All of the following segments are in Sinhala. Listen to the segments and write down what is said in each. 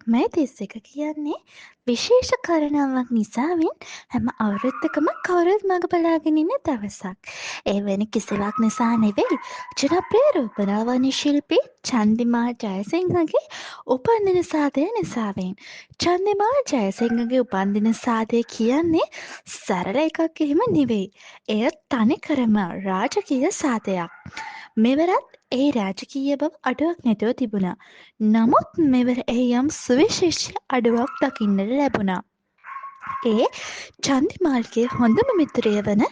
මේ 31 කියන්නේ විශේෂ කාරණාවක් නිසාවෙන් හැම අවුරුද්දකම කවුරුත් මඟ බලාගෙන ඉන්න දවසක්. ඒ වෙන කිසිවක් නිසා නෙවෙයි. ජනප්‍රිය රූපලාවන්‍ය ශිල්පී චන්දිමාල් ජයසිංහගේ උපන්දින සාදය නිසාවෙන්. චන්දිමාල් ජයසිංහගේ උපන්දින සාදය කියන්නේ සරල එකක් එහෙම නෙවෙයි. එය තනිකරම රාජකීය සාදයක්. මෙවරත් ඒ රාජකීය බව අඩුවක් නැතුව තිබුණා. නමුත් මෙවර එහි යම් සුවිශේෂී අඩුවක් දකින්නට ලැබුණා. ඒ චන්දිමාල්ගේ හොඳම මිතුරිය වන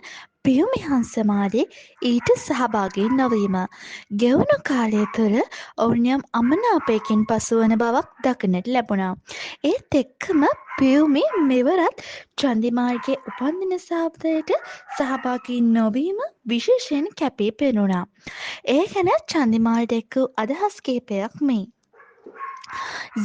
පියුමි හංසමාලි ඊට සහභාගී නොවීම. ගෙවුණු කාලය තුළ ඔවුන් යම් අමනාපයකින් පසුවන බවක් දකින්නට ලැබුණා. ඒත් එක්කම පියුමි මෙවරත් චන්දිමාල්ගේ උපන්දින සාදයට සහභාගී නොවීම විශේෂයෙන් කැපී පෙනුණා. ඒ ගැන චන්දිමාල්ට එක් වූ අදහස් කිහිපයක් මෙයි.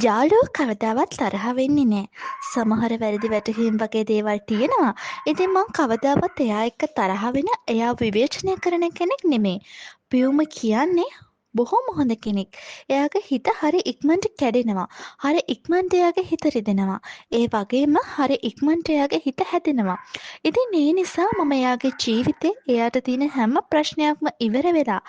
යාළුවෝ කවදාවත් තරහ වෙන්නේ නෑ. සමහර වැරදි වැටහීම් වගේ දේවල් තියෙනවා. ඉතින් මං කවදාවත් එයා එක්ක තරහ වෙන එයාව විවේචනය කරන කෙනෙක් නෙමේ. පියුම කියන්නේ බොහොම හොඳ කෙනෙක්. එයාගේ හිත හරි ඉක්මනට කැඩෙනවා. හරි ඉක්මනට එයාගේ හිත රිදෙනවා. ඒ වගේම හරි ඉක්මනට එයාගේ හිත හැදෙනවා. ඉතින් ඒ නිසා මම එයාගේ ජීවිතේ එයාට තියෙන හැම ප්‍රශ්නයක්ම ඉවර වෙලා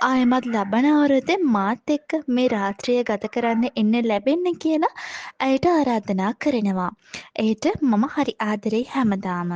ආයෙමත් ලබන අවුරුද්දේ මාත් එක්ක මේ රාත්‍රිය ගත කරන්න එන්න ලැබෙන්න කියලා ඇයට ආරාධනා කරනවා. ඒට මම හරි ආදරෙයි හැමදාම.